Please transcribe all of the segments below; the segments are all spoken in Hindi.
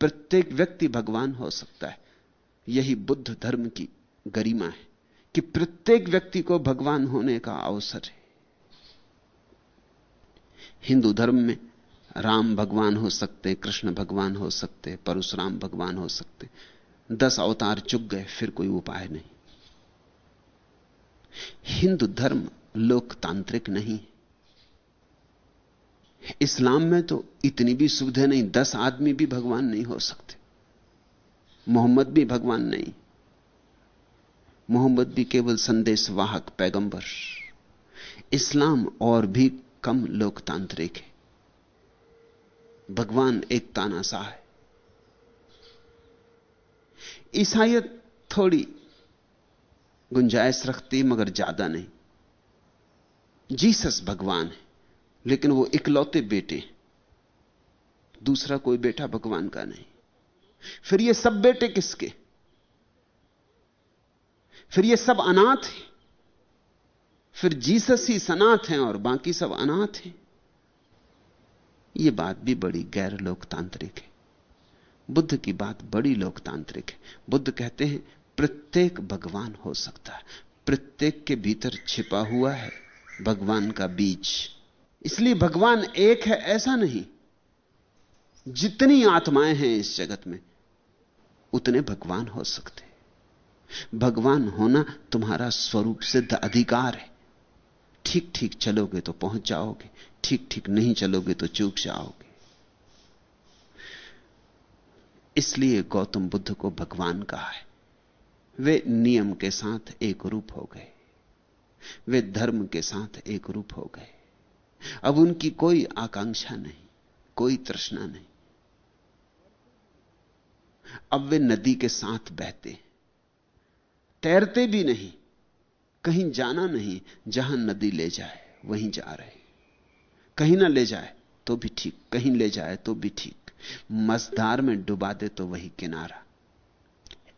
प्रत्येक व्यक्ति भगवान हो सकता है। यही बुद्ध धर्म की गरिमा है कि प्रत्येक व्यक्ति को भगवान होने का अवसर है। हिंदू धर्म में राम भगवान हो सकते, कृष्ण भगवान हो सकते, परशुराम भगवान हो सकते, 10 अवतार चुक गए, फिर कोई उपाय नहीं। हिंदू धर्म लोकतांत्रिक नहीं। इस्लाम में तो इतनी भी सुविधा नहीं, 10 आदमी भी भगवान नहीं हो सकते। मोहम्मद भी भगवान नहीं, मोहम्मद भी केवल संदेशवाहक पैगंबर। इस्लाम और भी कम लोकतांत्रिक है। भगवान एक तानाशाह है। ईसाईयत थोड़ी गुंजाइश रखती मगर ज्यादा नहीं। जीसस भगवान है लेकिन वो इकलौते बेटे हैं, दूसरा कोई बेटा भगवान का नहीं। फिर ये सब बेटे किसके? फिर ये सब अनाथ हैं। फिर जीसस ही सनाथ हैं और बाकी सब अनाथ हैं। यह बात भी बड़ी गैर लोकतांत्रिक है। बुद्ध की बात बड़ी लोकतांत्रिक है। बुद्ध कहते हैं प्रत्येक भगवान हो सकता है, प्रत्येक के भीतर छिपा हुआ है भगवान का बीज। इसलिए भगवान एक है ऐसा नहीं, जितनी आत्माएं हैं इस जगत में उतने भगवान हो सकते हैं। भगवान होना तुम्हारा स्वरूप सिद्ध अधिकार है। ठीक ठीक चलोगे तो पहुंच जाओगे, ठीक ठीक नहीं चलोगे तो चूक जाओगे। इसलिए गौतम बुद्ध को भगवान कहा है। वे नियम के साथ एक रूप हो गए, वे धर्म के साथ एक रूप हो गए। अब उनकी कोई आकांक्षा नहीं, कोई तृष्णा नहीं। अब वे नदी के साथ बहते, तैरते भी नहीं, कहीं जाना नहीं, जहां नदी ले जाए वहीं जा रहे। कहीं ना ले जाए तो भी ठीक, कहीं ले जाए तो भी ठीक। मझधार में डुबा दे तो वही किनारा।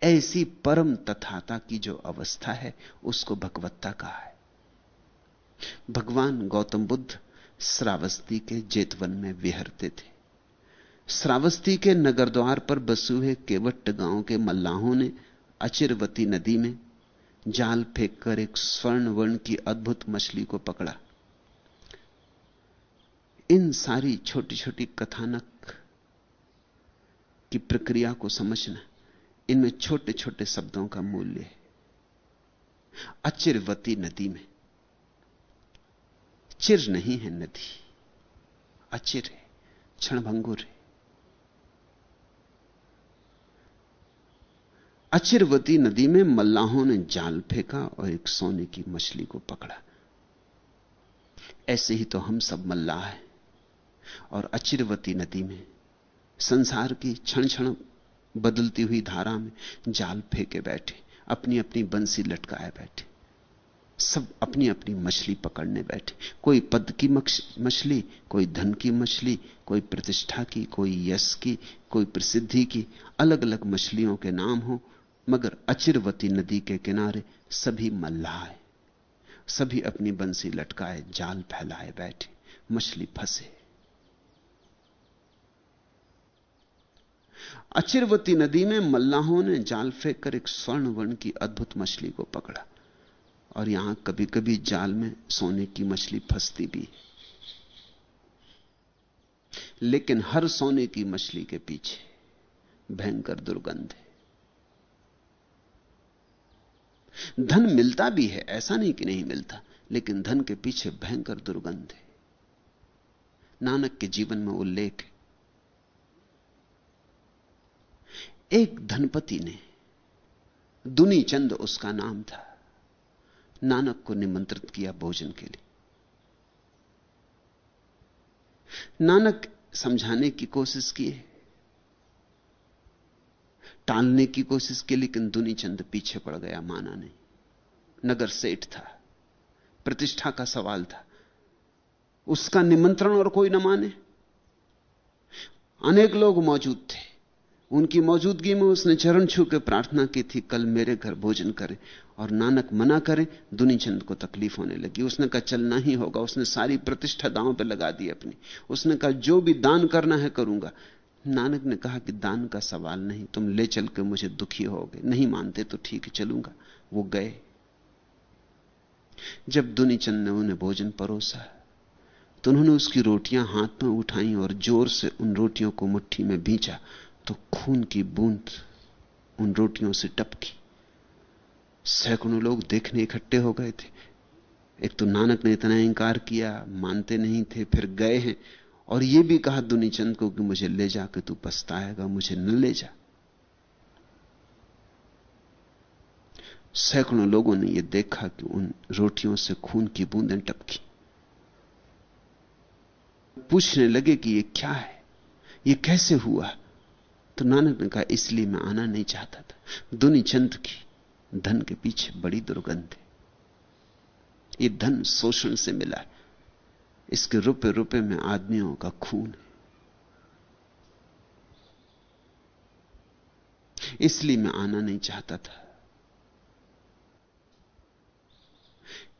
ऐसी परम तथाता की जो अवस्था है उसको भगवत्ता कहा है। भगवान गौतम बुद्ध श्रावस्ती के जेतवन में विहरते थे। श्रावस्ती के नगर द्वार पर बसे हुए केवट गांव के मल्लाहों ने अचिरवती नदी में जाल फेंककर एक स्वर्ण वर्ण की अद्भुत मछली को पकड़ा। इन सारी छोटी छोटी कथानक की प्रक्रिया को समझना, इनमें छोटे छोटे शब्दों का मूल्य है। अचिरवती नदी में, चिर नहीं है नदी, अचिर है, क्षणभंगुर है। अचिरवती नदी में मल्लाहों ने जाल फेंका और एक सोने की मछली को पकड़ा। ऐसे ही तो हम सब मल्लाह हैं और अचिरवती नदी में, संसार की क्षण क्षण बदलती हुई धारा में जाल फेंके बैठे, अपनी अपनी बंसी लटकाए बैठे, सब अपनी अपनी मछली पकड़ने बैठे। कोई पद की मछली, कोई धन की मछली, कोई प्रतिष्ठा की, कोई यश की, कोई प्रसिद्धि की। अलग अलग मछलियों के नाम हो, मगर अचिरवती नदी के किनारे सभी मल्लाह हैं। सभी अपनी बंसी लटकाए, जाल फैलाए बैठे, मछली फंसे। अचिरवती नदी में मल्लाहों ने जाल फेंककर एक स्वर्ण वर्ण की अद्भुत मछली को पकड़ा। और यहां कभी कभी जाल में सोने की मछली फंसती भी, लेकिन हर सोने की मछली के पीछे भयंकर दुर्गंध है। धन मिलता भी है, ऐसा नहीं कि नहीं मिलता, लेकिन धन के पीछे भयंकर दुर्गंध है। नानक के जीवन में उल्लेख है, एक धनपति ने, दुनी चंद उसका नाम था, नानक को निमंत्रित किया भोजन के लिए। नानक समझाने की कोशिश की, टालने की कोशिश की, लेकिन दुनी चंद पीछे पड़ गया, माना नहीं। नगर सेठ था, प्रतिष्ठा का सवाल था, उसका निमंत्रण और कोई न माने। अनेक लोग मौजूद थे, उनकी मौजूदगी में उसने चरण छू के प्रार्थना की थी, कल मेरे घर भोजन करें। और नानक मना करें, दुनीचंद को तकलीफ होने लगी। उसने कहा चलना ही होगा। उसने सारी प्रतिष्ठा दांव पे लगा दी अपनी। उसने कहा जो भी दान करना है करूंगा, नानक ने कहा कि दान का सवाल नहीं, तुम ले चल के मुझे दुखी होगे। नहीं मानते तो ठीक है, चलूंगा। वो गए। जब दुनीचंद ने उन्हें भोजन परोसा तो उन्होंने उसकी रोटियां हाथ में उठाई और जोर से उन रोटियों को मुट्ठी में भींचा तो खून की बूंद उन रोटियों से टपकी। सैकड़ों लोग देखने इकट्ठे हो गए थे। एक तो नानक ने इतना इंकार किया, मानते नहीं थे, फिर गए हैं और यह भी कहा दुनीचंद को कि मुझे ले जाके तू पछताएगा, मुझे न ले जा। सैकड़ों लोगों ने यह देखा कि उन रोटियों से खून की बूंदें टपकी। पूछने लगे कि यह क्या है, यह कैसे हुआ? तो नानक ने कहा, इसलिए मैं आना नहीं चाहता था। दुनीचंद की धन के पीछे बड़ी दुर्गंध है। यह धन शोषण से मिला है, इसके रुपए रुपए में आदमियों का खून है। इसलिए मैं आना नहीं चाहता था।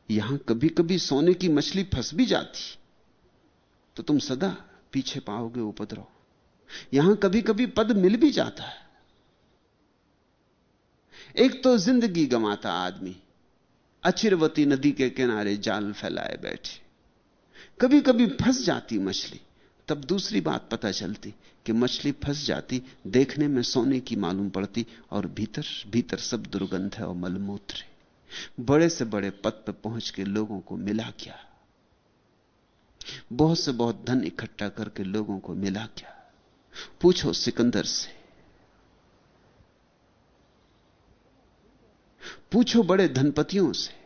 यहां कभी कभी सोने की मछली फंस भी जाती तो तुम सदा पीछे पाओगे उपद्रव। यहां कभी कभी पद मिल भी जाता है। एक तो जिंदगी गंवाता आदमी अचिरवती नदी के किनारे जाल फैलाए बैठे। कभी कभी फंस जाती मछली, तब दूसरी बात पता चलती कि मछली फंस जाती, देखने में सोने की मालूम पड़ती और भीतर भीतर सब दुर्गंध है और मलमूत्र है। बड़े से बड़े पद पर पहुंच के लोगों को मिला क्या? बहुत से बहुत धन इकट्ठा करके लोगों को मिला क्या? पूछो सिकंदर से, पूछो बड़े धनपतियों से।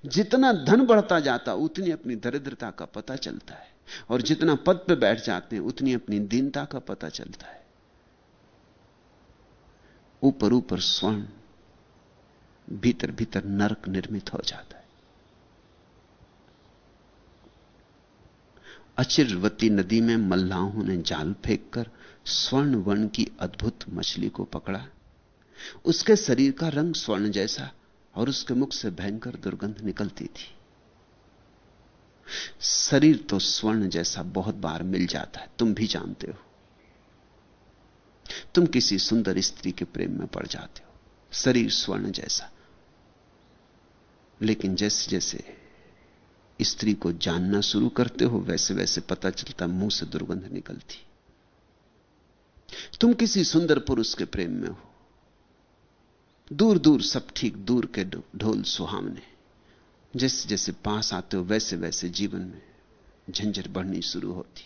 जितना धन बढ़ता जाता उतनी अपनी दरिद्रता का पता चलता है, और जितना पद पे बैठ जाते हैं उतनी अपनी दीनता का पता चलता है। ऊपर ऊपर स्वर्ण, भीतर भीतर नरक निर्मित हो जाता है। अचिरवती नदी में मल्लाहों ने जाल फेंककर स्वर्ण वर्ण की अद्भुत मछली को पकड़ा। उसके शरीर का रंग स्वर्ण जैसा और उसके मुख से भयंकर दुर्गंध निकलती थी। शरीर तो स्वर्ण जैसा बहुत बार मिल जाता है, तुम भी जानते हो। तुम किसी सुंदर स्त्री के प्रेम में पड़ जाते हो, शरीर स्वर्ण जैसा, लेकिन जैसे जैसे स्त्री को जानना शुरू करते हो वैसे वैसे पता चलता मुंह से दुर्गंध निकलती। तुम किसी सुंदर पुरुष के प्रेम में हो, दूर दूर सब ठीक, दूर के ढोल सुहावने, जैसे जैसे पास आते हो वैसे वैसे जीवन में झंझट बढ़नी शुरू होती।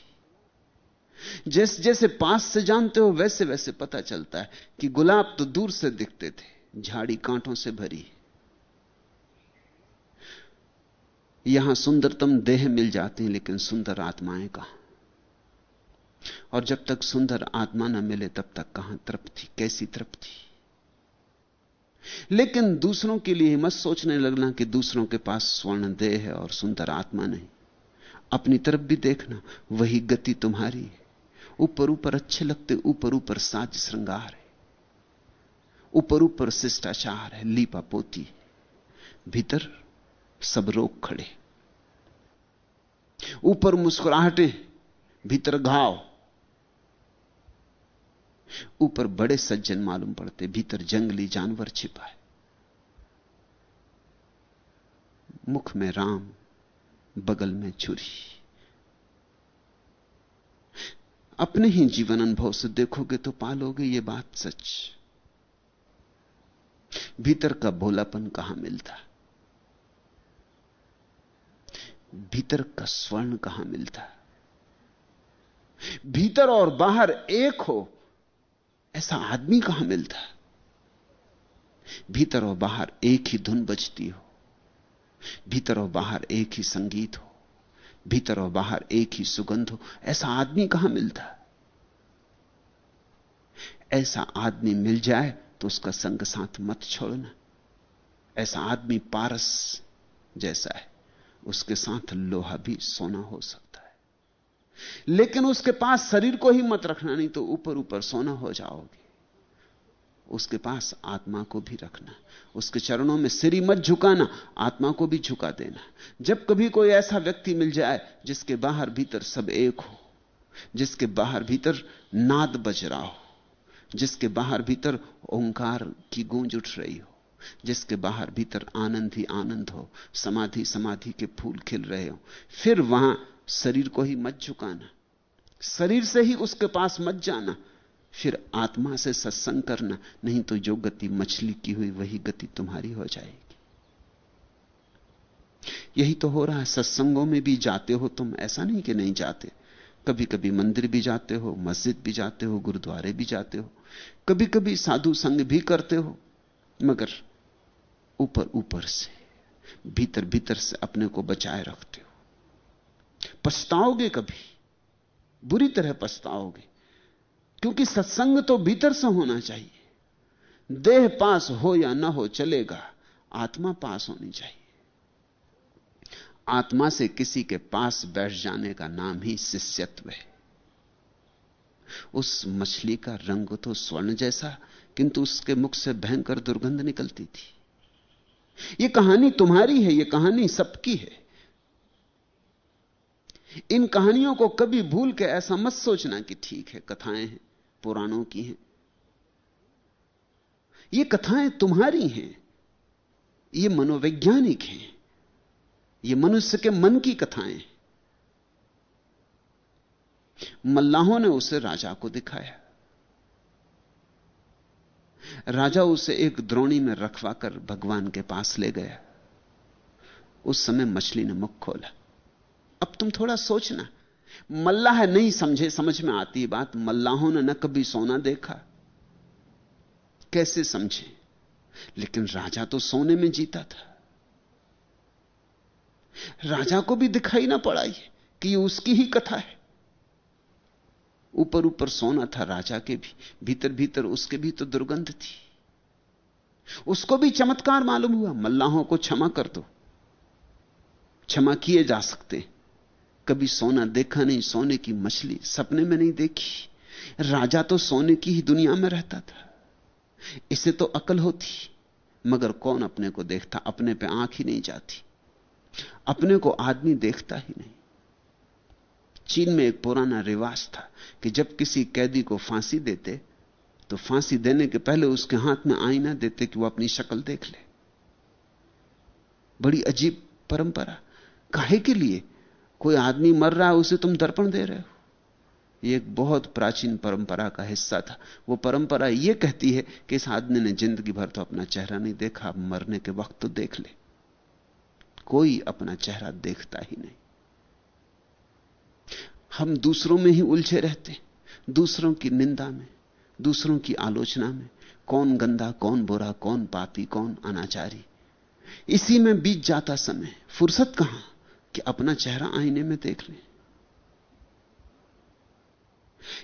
जैसे जैसे पास से जानते हो वैसे वैसे पता चलता है कि गुलाब तो दूर से दिखते थे, झाड़ी कांटों से भरी। यहां सुंदरतम देह मिल जाती हैं, लेकिन सुंदर आत्माएं कहां? और जब तक सुंदर आत्मा न मिले तब तक कहां तृप्ति? कैसी तृप्ति? लेकिन दूसरों के लिए मत सोचने लगना कि दूसरों के पास स्वर्ण देह है और सुंदर आत्मा नहीं। अपनी तरफ भी देखना, वही गति तुम्हारी है। ऊपर ऊपर अच्छे लगते, ऊपर ऊपर साज श्रृंगार है, ऊपर ऊपर शिष्टाचार है, लीपा पोती है, भीतर सब रोग खड़े। ऊपर मुस्कुराहटें, भीतर घाव। ऊपर बड़े सज्जन मालूम पड़ते, भीतर जंगली जानवर छिपा है। मुख में राम, बगल में छुरी। अपने ही जीवन अनुभव से देखोगे तो पालोगे ये बात सच। भीतर का भोलापन कहां मिलता? भीतर का स्वर्ण कहां मिलता? भीतर और बाहर एक हो ऐसा आदमी कहां मिलता? भीतर और बाहर एक ही धुन बजती हो, भीतर और बाहर एक ही संगीत हो, भीतर और बाहर एक ही सुगंध हो, ऐसा आदमी कहां मिलता? ऐसा आदमी मिल जाए तो उसका संग साथ मत छोड़ना। ऐसा आदमी पारस जैसा है, उसके साथ लोहा भी सोना हो सकता है। लेकिन उसके पास शरीर को ही मत रखना, नहीं तो ऊपर ऊपर सोना हो जाओगे। उसके पास आत्मा को भी रखना, उसके चरणों में सिर ही मत झुकाना, आत्मा को भी झुका देना। जब कभी कोई ऐसा व्यक्ति मिल जाए जिसके बाहर भीतर सब एक हो, जिसके बाहर भीतर नाद बज रहा हो, जिसके बाहर भीतर ओंकार की गूंज उठ रही हो, जिसके बाहर भीतर आनंद ही आनंद हो, समाधि समाधि के फूल खिल रहे हो। फिर वहां शरीर को ही मत झुकाना, शरीर से ही उसके पास मत जाना, फिर आत्मा से सत्संग करना, नहीं तो जो गति मछली की हुई वही गति तुम्हारी हो जाएगी। यही तो हो रहा है। सत्संगों में भी जाते हो तुम, ऐसा नहीं कि नहीं जाते। कभी कभी मंदिर भी जाते हो, मस्जिद भी जाते हो, गुरुद्वारे भी जाते हो, कभी कभी साधु संग भी करते हो, मगर ऊपर ऊपर से, भीतर भीतर से अपने को बचाए रखते हो। पछताओगे कभी, बुरी तरह पछताओगे, क्योंकि सत्संग तो भीतर से होना चाहिए। देह पास हो या ना हो चलेगा, आत्मा पास होनी चाहिए। आत्मा से किसी के पास बैठ जाने का नाम ही शिष्यत्व है। उस मछली का रंग तो स्वर्ण जैसा, किंतु उसके मुख से भयंकर दुर्गंध निकलती थी। यह कहानी तुम्हारी है, यह कहानी सबकी है। इन कहानियों को कभी भूल के ऐसा मत सोचना कि ठीक है, कथाएं हैं, पुराणों की हैं। ये कथाएं तुम्हारी हैं, ये मनोवैज्ञानिक हैं, ये मनुष्य के मन की कथाएं। मल्लाहों ने उसे राजा को दिखाया, राजा उसे एक द्रोणी में रखवाकर भगवान के पास ले गया। उस समय मछली ने मुख खोला। अब तुम थोड़ा सोचना, मल्लाह नहीं समझे, समझ में आती है बात। मल्लाहों ने न कभी सोना देखा, कैसे समझे? लेकिन राजा तो सोने में जीता था। राजा को भी दिखाई ना पड़ा कि ये उसकी ही कथा है। ऊपर ऊपर सोना था राजा के भी, भीतर भीतर उसके भी तो दुर्गंध थी। उसको भी चमत्कार मालूम हुआ, मल्लाहों को क्षमा कर दो, क्षमा किए जा सकते। कभी सोना देखा नहीं, सोने की मछली सपने में नहीं देखी। राजा तो सोने की ही दुनिया में रहता था। इसे तो अकल होती, मगर कौन अपने को देखता? अपने पे आंख ही नहीं जाती, अपने को आदमी देखता ही नहीं। चीन में एक पुराना रिवाज था कि जब किसी कैदी को फांसी देते तो फांसी देने के पहले उसके हाथ में आईना देते कि वो अपनी शक्ल देख ले। बड़ी अजीब परंपरा। काहे के लिए? कोई आदमी मर रहा है, उसे तुम दर्पण दे रहे हो। यह एक बहुत प्राचीन परंपरा का हिस्सा था। वो परंपरा यह कहती है कि इस आदमी ने जिंदगी भर तो अपना चेहरा नहीं देखा, अब मरने के वक्त तो देख ले। कोई अपना चेहरा देखता ही नहीं। हम दूसरों में ही उलझे रहते, दूसरों की निंदा में, दूसरों की आलोचना में। कौन गंदा, कौन बुरा, कौन पापी, कौन अनाचारी, इसी में बीत जाता समय। फुर्सत कहां कि अपना चेहरा आईने में देख लें।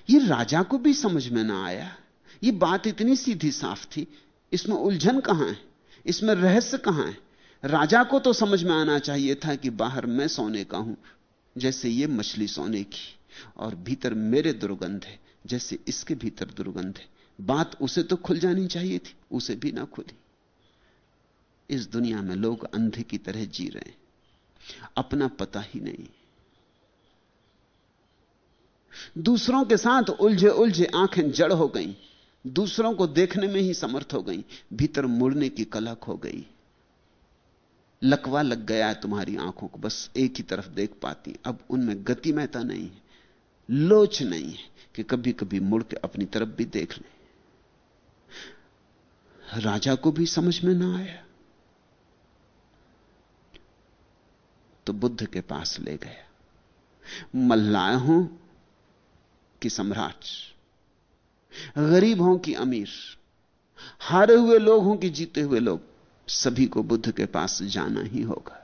यह राजा को भी समझ में ना आया। यह बात इतनी सीधी साफ थी, इसमें उलझन कहां है, इसमें रहस्य कहां है? राजा को तो समझ में आना चाहिए था कि बाहर मैं सोने का हूं जैसे ये मछली सोने की, और भीतर मेरे दुर्गंध है जैसे इसके भीतर दुर्गंध है। बात उसे तो खुल जानी चाहिए थी, उसे भी ना खुली। इस दुनिया में लोग अंधे की तरह जी रहे हैं, अपना पता ही नहीं। दूसरों के साथ उलझे उलझे आंखें जड़ हो गईं, दूसरों को देखने में ही समर्थ हो गईं, भीतर मुड़ने की कला खो गई। लकवा लग गया है तुम्हारी आंखों को, बस एक ही तरफ देख पाती। अब उनमें गतिमयता नहीं है, लोच नहीं है कि कभी कभी मुड़ के अपनी तरफ भी देख लें। राजा को भी समझ में ना आया तो बुद्ध के पास ले गया। मल्लाहों की सम्राट, गरीब हों कि अमीर, हारे हुए लोग हों कि जीते हुए लोग, सभी को बुद्ध के पास जाना ही होगा।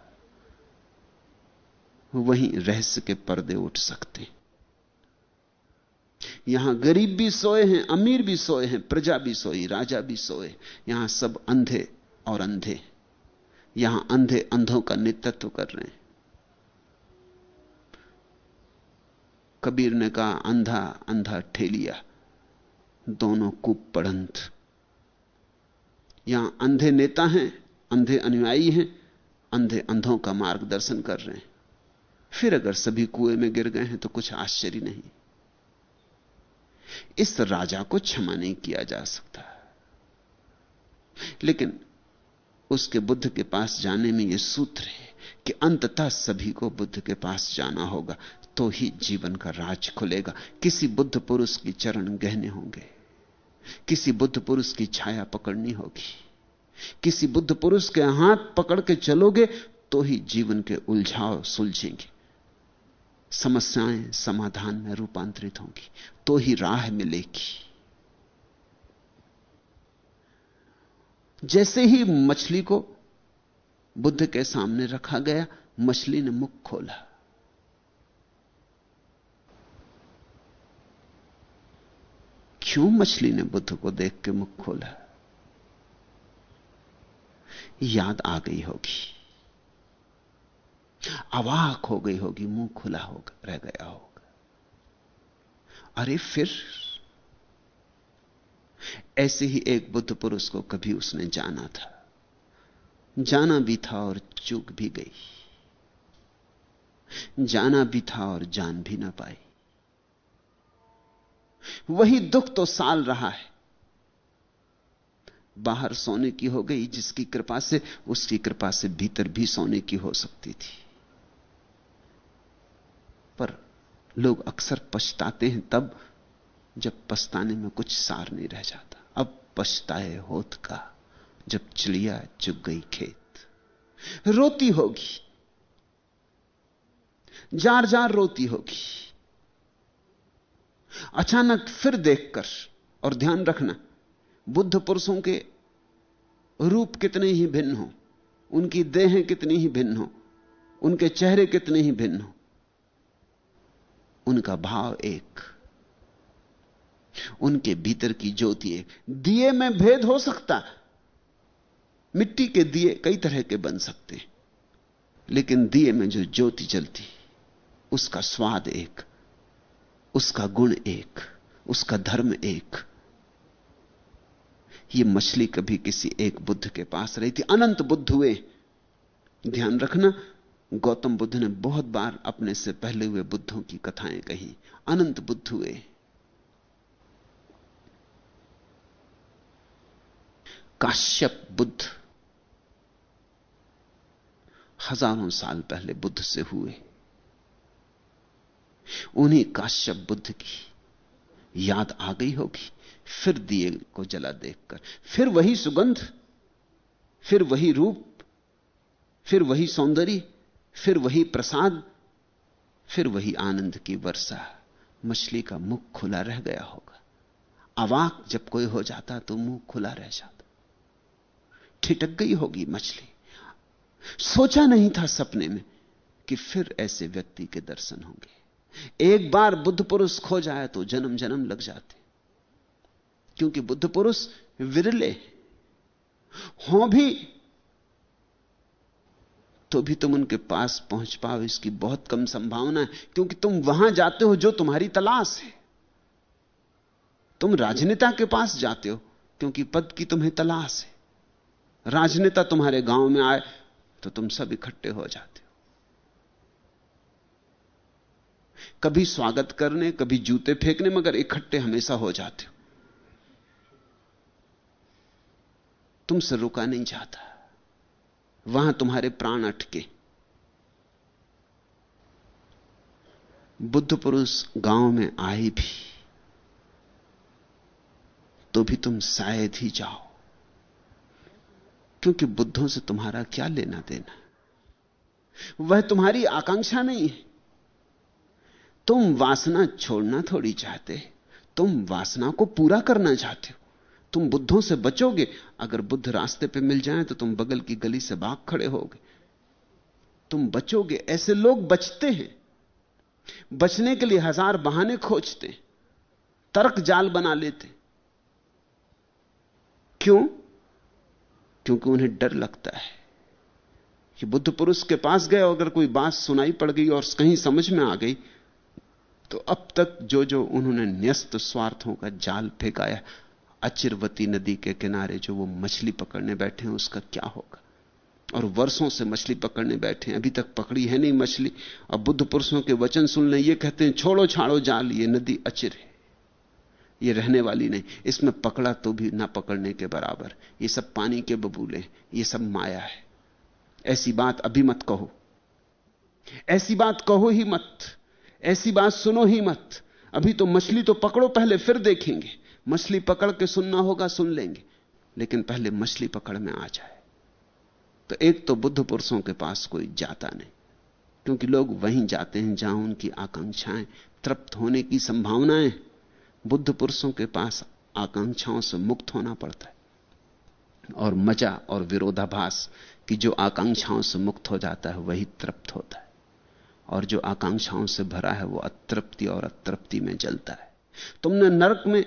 वहीं रहस्य के पर्दे उठ सकते हैं। यहां गरीब भी सोए हैं, अमीर भी सोए हैं, प्रजा भी सोई, राजा भी सोए। यहां सब अंधे और अंधे, यहां अंधे अंधों का नेतृत्व कर रहे हैं। कबीर ने कहा, अंधा अंधा ठेलिया, दोनों कूप पड़ंत। यहां अंधे नेता हैं, अंधे अनुयायी हैं, अंधे अंधों का मार्गदर्शन कर रहे हैं। फिर अगर सभी कुएं में गिर गए हैं तो कुछ आश्चर्य नहीं। इस राजा को क्षमा नहीं किया जा सकता। लेकिन उसके बुद्ध के पास जाने में यह सूत्र है कि अंततः सभी को बुद्ध के पास जाना होगा, तो ही जीवन का राज खुलेगा। किसी बुद्ध पुरुष की चरण गहने होंगे, किसी बुद्ध पुरुष की छाया पकड़नी होगी, किसी बुद्ध पुरुष के हाथ पकड़ के चलोगे तो ही जीवन के उलझाव सुलझेंगे, समस्याएं समाधान में रूपांतरित होंगी, तो ही राह मिलेगी। जैसे ही मछली को बुद्ध के सामने रखा गया, मछली ने मुख खोला। क्यों मछली ने बुद्ध को देख के मुख खोला? याद आ गई होगी, अवाक हो गई होगी, मुंह खुला होगा, रह गया होगा। अरे फिर ऐसे ही एक बुद्ध पुरुष को कभी उसने जाना था, जाना भी था और चूक भी गई, जाना भी था और जान भी ना पाई। वही दुख तो साल रहा है। बाहर सोने की हो गई जिसकी कृपा से, उसकी कृपा से भीतर भी सोने की हो सकती थी। पर लोग अक्सर पछताते हैं तब जब पछताने में कुछ सार नहीं रह जाता। अब पछताए होत का, जब चिड़िया चुग गई खेत। रोती होगी, जार जार रोती होगी। अचानक फिर देखकर, और ध्यान रखना, बुद्ध पुरुषों के रूप कितने ही भिन्न हो, उनकी देहें कितनी ही भिन्न हो, उनके चेहरे कितने ही भिन्न हो, उनका भाव एक, उनके भीतर की ज्योति एक। दिए में भेद हो सकता, मिट्टी के दिए कई तरह के बन सकते हैं, लेकिन दिए में जो ज्योति जलती, उसका स्वाद एक, उसका गुण एक, उसका धर्म एक। ये मछली कभी किसी एक बुद्ध के पास रही थी। अनंत बुद्ध हुए, ध्यान रखना, गौतम बुद्ध ने बहुत बार अपने से पहले हुए बुद्धों की कथाएं कही। अनंत बुद्ध हुए। काश्यप बुद्ध हजारों साल पहले बुद्ध से हुए। उन्हीं काश्यप बुद्ध की याद आ गई होगी फिर दिए को जला देखकर। फिर वही सुगंध, फिर वही रूप, फिर वही सौंदर्य, फिर वही प्रसाद, फिर वही आनंद की वर्षा। मछली का मुख खुला रह गया होगा। अवाक जब कोई हो जाता तो मुंह खुला रह जाता। ठिठक गई होगी मछली। सोचा नहीं था सपने में कि फिर ऐसे व्यक्ति के दर्शन होंगे। एक बार बुद्ध पुरुष खो जाए तो जन्म जन्म लग जाते, क्योंकि बुद्ध पुरुष विरले हो भी तो भी तुम उनके पास पहुंच पाओ इसकी बहुत कम संभावना है, क्योंकि तुम वहां जाते हो जो तुम्हारी तलाश है। तुम राजनेता के पास जाते हो क्योंकि पद की तुम्हें तलाश है। राजनेता तुम्हारे गांव में आए तो तुम सब इकट्ठे हो जाते हो, कभी स्वागत करने, कभी जूते फेंकने, मगर इकट्ठे हमेशा हो जाते हो। तुमसे रुका नहीं जाता, वहां तुम्हारे प्राण अटके। बुद्ध पुरुष गांव में आए भी तो भी तुम शायद ही जाओ, क्योंकि बुद्धों से तुम्हारा क्या लेना देना। वह तुम्हारी आकांक्षा नहीं है। तुम वासना छोड़ना थोड़ी चाहते, तुम वासना को पूरा करना चाहते हो। तुम बुद्धों से बचोगे। अगर बुद्ध रास्ते पे मिल जाएं तो तुम बगल की गली से भाग खड़े होगे। तुम बचोगे। ऐसे लोग बचते हैं, बचने के लिए हजार बहाने खोजते, तर्क जाल बना लेते। क्यों? क्योंकि उन्हें डर लगता है कि बुद्ध पुरुष के पास गए, अगर कोई बात सुनाई पड़ गई और कहीं समझ में आ गई तो अब तक जो जो उन्होंने न्यस्त स्वार्थों का जाल फेंकाया, अचिरवती नदी के किनारे जो वो मछली पकड़ने बैठे हैं, उसका क्या होगा? और वर्षों से मछली पकड़ने बैठे हैं, अभी तक पकड़ी है नहीं मछली। अब बुद्ध पुरुषों के वचन सुन लें, ये कहते हैं छोड़ो छाड़ो जाल, ये नदी अचिर है, ये रहने वाली नहीं। इसमें पकड़ा तो भी ना पकड़ने के बराबर। ये सब पानी के बबूले, ये सब माया है। ऐसी बात अभी मत कहो, ऐसी बात कहो ही मत, ऐसी बात सुनो ही मत। अभी तो मछली तो पकड़ो पहले, फिर देखेंगे। मछली पकड़ के सुनना होगा, सुन लेंगे, लेकिन पहले मछली पकड़ में आ जाए। तो एक तो बुद्ध पुरुषों के पास कोई जाता नहीं, क्योंकि लोग वहीं जाते हैं जहां उनकी आकांक्षाएं तृप्त होने की संभावनाएं। बुद्ध पुरुषों के पास आकांक्षाओं से मुक्त होना पड़ता है, और मजा और विरोधाभास कि जो आकांक्षाओं से मुक्त हो जाता है वही तृप्त होता है, और जो आकांक्षाओं से भरा है वो अतृप्ति और अतृप्ति में जलता है। तुमने नरक में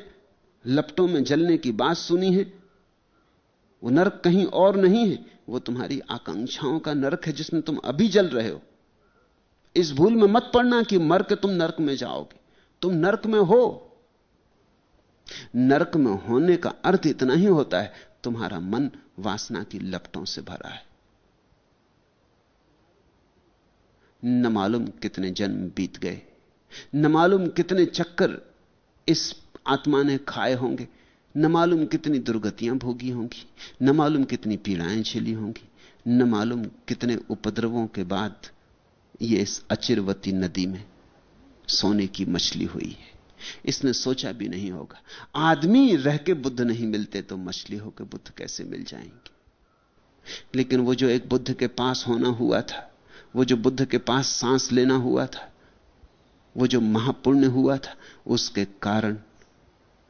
लपटों में जलने की बात सुनी है, वो नरक कहीं और नहीं है, वो तुम्हारी आकांक्षाओं का नरक है जिसमें तुम अभी जल रहे हो। इस भूल में मत पड़ना कि मर के तुम नरक में जाओगे। तुम नरक में हो। नरक में होने का अर्थ इतना ही होता है, तुम्हारा मन वासना की लपटों से भरा है। न मालूम कितने जन्म बीत गए, न मालूम कितने चक्कर इस आत्मा ने खाए होंगे, न मालूम कितनी दुर्गतियां भोगी होंगी, न मालूम कितनी पीड़ाएं झेली होंगी, न मालूम कितने उपद्रवों के बाद ये इस अचिरवती नदी में सोने की मछली हुई है। इसने सोचा भी नहीं होगा। आदमी रह के बुद्ध नहीं मिलते तो मछली होकर बुद्ध कैसे मिल जाएंगे। लेकिन वो जो एक बुद्ध के पास होना हुआ था, वो जो बुद्ध के पास सांस लेना हुआ था, वो जो महापुण्य हुआ था, उसके कारण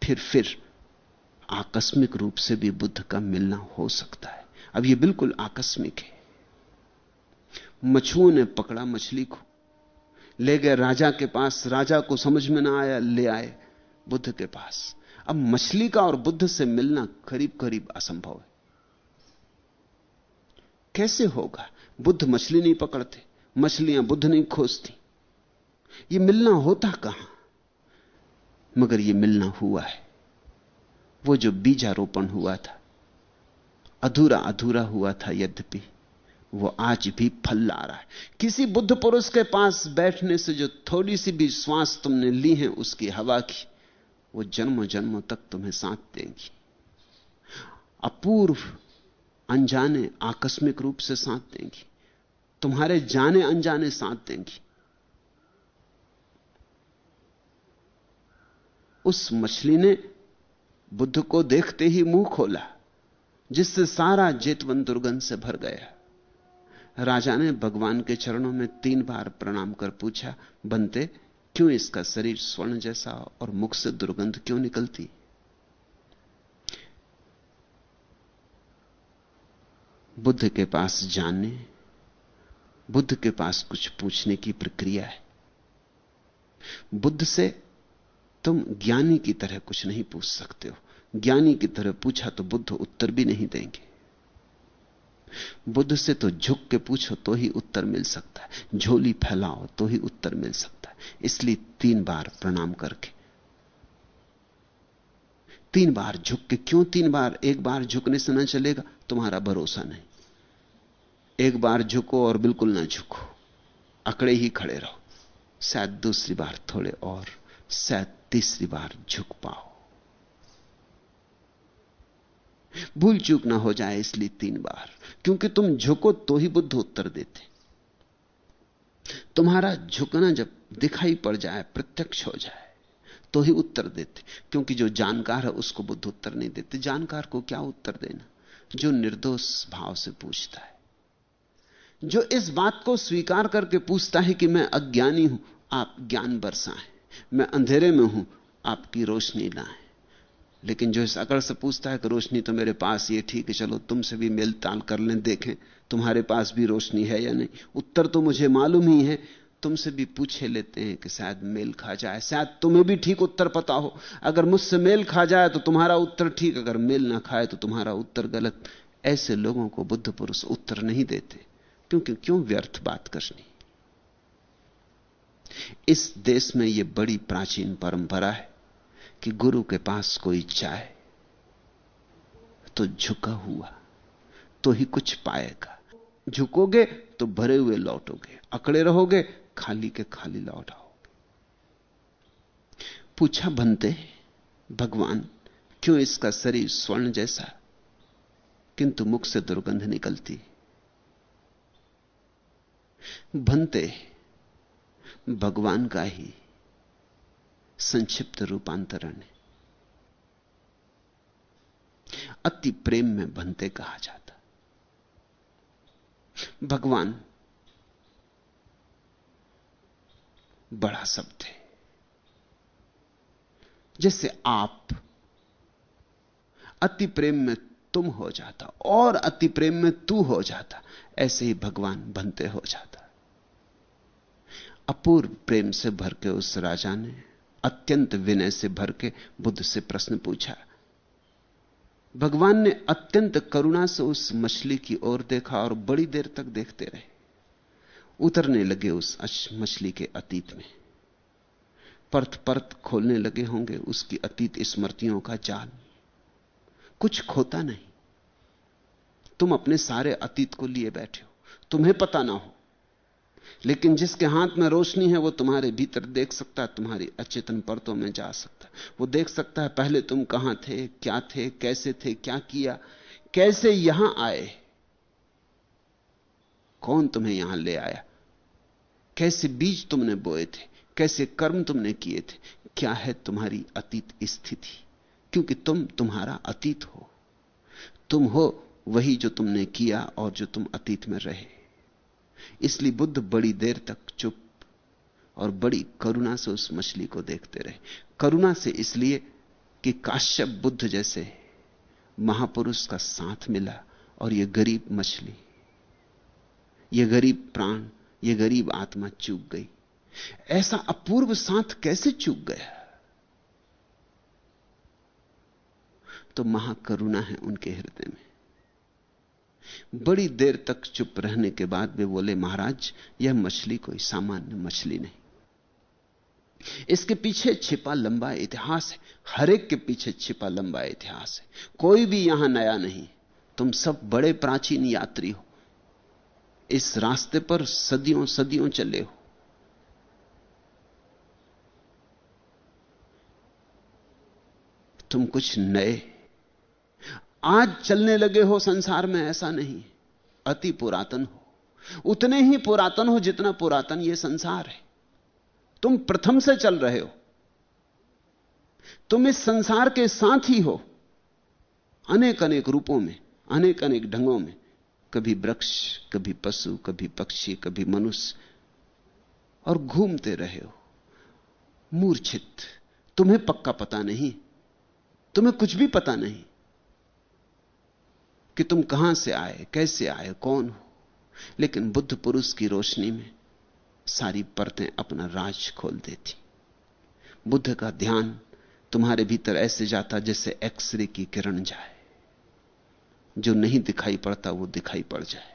फिर आकस्मिक रूप से भी बुद्ध का मिलना हो सकता है। अब ये बिल्कुल आकस्मिक है। मछुओं ने पकड़ा मछली को, ले गए राजा के पास, राजा को समझ में ना आया, ले आए बुद्ध के पास। अब मछली का और बुद्ध से मिलना करीब करीब असंभव है। कैसे होगा? बुद्ध मछली नहीं पकड़ते, मछलियां बुद्ध नहीं खोजती। ये मिलना होता कहां? मगर ये मिलना हुआ है। वो जो बीजारोपण हुआ था, अधूरा अधूरा हुआ था, यद्यपि वो आज भी फल ला रहा है। किसी बुद्ध पुरुष के पास बैठने से जो थोड़ी सी भी श्वास तुमने ली है उसकी हवा की, वो जन्मों जन्मों तक तुम्हें साथ देंगी। अपूर्व, अनजाने, आकस्मिक रूप से साथ देंगी, तुम्हारे जाने अनजाने साथ देंगी। उस मछली ने बुद्ध को देखते ही मुंह खोला, जिससे सारा जेतवन दुर्गंध से भर गया। राजा ने भगवान के चरणों में 3 बार प्रणाम कर पूछा, बनते, क्यों इसका शरीर स्वर्ण जैसा और मुख से दुर्गंध क्यों निकलती? बुद्ध के पास जानने, बुद्ध के पास कुछ पूछने की प्रक्रिया है। बुद्ध से तुम ज्ञानी की तरह कुछ नहीं पूछ सकते हो। ज्ञानी की तरह पूछा तो बुद्ध उत्तर भी नहीं देंगे। बुद्ध से तो झुक के पूछो तो ही उत्तर मिल सकता है, झोली फैलाओ तो ही उत्तर मिल सकता है। इसलिए 3 बार प्रणाम करके, 3 बार झुक के। क्यों 3 बार? एक बार झुकने से ना चलेगा, तुम्हारा भरोसा नहीं। एक बार झुको और बिल्कुल ना झुको, अकड़े ही खड़े रहो। शायद दूसरी बार थोड़े और, शायद तीसरी बार झुक पाओ। भूल चूक ना हो जाए, इसलिए 3 बार। क्योंकि तुम झुको तो ही बुद्ध उत्तर देते। तुम्हारा झुकना जब दिखाई पड़ जाए, प्रत्यक्ष हो जाए, तो ही उत्तर देते। क्योंकि जो जानकार है उसको बुद्ध उत्तर नहीं देते। जानकार को क्या उत्तर देना? जो निर्दोष भाव से पूछता है, जो इस बात को स्वीकार करके पूछता है कि मैं अज्ञानी हूं, आप ज्ञान बरसाएं, मैं अंधेरे में हूं, आपकी रोशनी लाएं। लेकिन जो इस अकड़ से पूछता है कि रोशनी तो मेरे पास, ये ठीक है, चलो तुमसे भी मेल ताल कर लें, देखें तुम्हारे पास भी रोशनी है या नहीं। उत्तर तो मुझे मालूम ही है, तुमसे भी पूछे लेते हैं कि शायद मेल खा जाए, शायद तुम्हें भी ठीक उत्तर पता हो। अगर मुझसे मेल खा जाए तो तुम्हारा उत्तर ठीक, अगर मेल ना खाए तो तुम्हारा उत्तर गलत। ऐसे लोगों को बुद्ध पुरुष उत्तर नहीं देते, क्योंकि क्यों व्यर्थ बात करनी। इस देश में यह बड़ी प्राचीन परंपरा है कि गुरु के पास कोई जाए तो झुका हुआ तो ही कुछ पाएगा। झुकोगे तो भरे हुए लौटोगे, अकड़े रहोगे खाली के खाली लौट आओगे। पूछा, बनते, भगवान, क्यों इसका शरीर स्वर्ण जैसा किंतु मुख से दुर्गंध निकलती? भंते भगवान का ही संक्षिप्त रूपांतरण है। अति प्रेम में भंते कहा जाता। भगवान बड़ा शब्द है। जैसे आप अति प्रेम में तुम हो जाता और अति प्रेम में तू हो जाता, ऐसे ही भगवान भंते हो जाता। अपूर्व प्रेम से भर के उस राजा ने अत्यंत विनय से भर के बुद्ध से प्रश्न पूछा। भगवान ने अत्यंत करुणा से उस मछली की ओर देखा और बड़ी देर तक देखते रहे। उतरने लगे उस मछली के अतीत में, परत परत खोलने लगे होंगे उसकी अतीत स्मृतियों का जाल। कुछ खोता नहीं। तुम अपने सारे अतीत को लिए बैठे हो, तुम्हें पता ना हो, लेकिन जिसके हाथ में रोशनी है वो तुम्हारे भीतर देख सकता है, तुम्हारी अचेतन परतों में जा सकता है। वो देख सकता है पहले तुम कहां थे, क्या थे, कैसे थे, क्या किया, कैसे यहां आए, कौन तुम्हें यहां ले आया, कैसे बीज तुमने बोए थे, कैसे कर्म तुमने किए थे, क्या है तुम्हारी अतीत स्थिति। क्योंकि तुम तुम्हारा अतीत हो, तुम हो वही जो तुमने किया और जो तुम अतीत में रहे। इसलिए बुद्ध बड़ी देर तक चुप और बड़ी करुणा से उस मछली को देखते रहे। करुणा से इसलिए कि काश्यप बुद्ध जैसे महापुरुष का साथ मिला और यह गरीब मछली, यह गरीब प्राण, यह गरीब आत्मा चूक गई। ऐसा अपूर्व साथ कैसे चूक गया? तो महाकरुणा है उनके हृदय में। बड़ी देर तक चुप रहने के बाद वे बोले, महाराज, यह मछली कोई सामान्य मछली नहीं, इसके पीछे छिपा लंबा इतिहास है। हर एक के पीछे छिपा लंबा इतिहास है। कोई भी यहां नया नहीं। तुम सब बड़े प्राचीन यात्री हो, इस रास्ते पर सदियों सदियों चले हो। तुम कुछ नए आज चलने लगे हो संसार में, ऐसा नहीं। अति पुरातन हो, उतने ही पुरातन हो जितना पुरातन यह संसार है। तुम प्रथम से चल रहे हो, तुम इस संसार के साथ ही हो, अनेक अनेक रूपों में, अनेक अनेक ढंगों में। कभी वृक्ष, कभी पशु, कभी पक्षी, कभी मनुष्य, और घूमते रहे हो मूर्छित। तुम्हें पक्का पता नहीं, तुम्हें कुछ भी पता नहीं कि तुम कहां से आए, कैसे आए, कौन हो। लेकिन बुद्ध पुरुष की रोशनी में सारी परतें अपना राज खोल देती। बुद्ध का ध्यान तुम्हारे भीतर ऐसे जाता जैसे एक्सरे की किरण जाए, जो नहीं दिखाई पड़ता वो दिखाई पड़ जाए।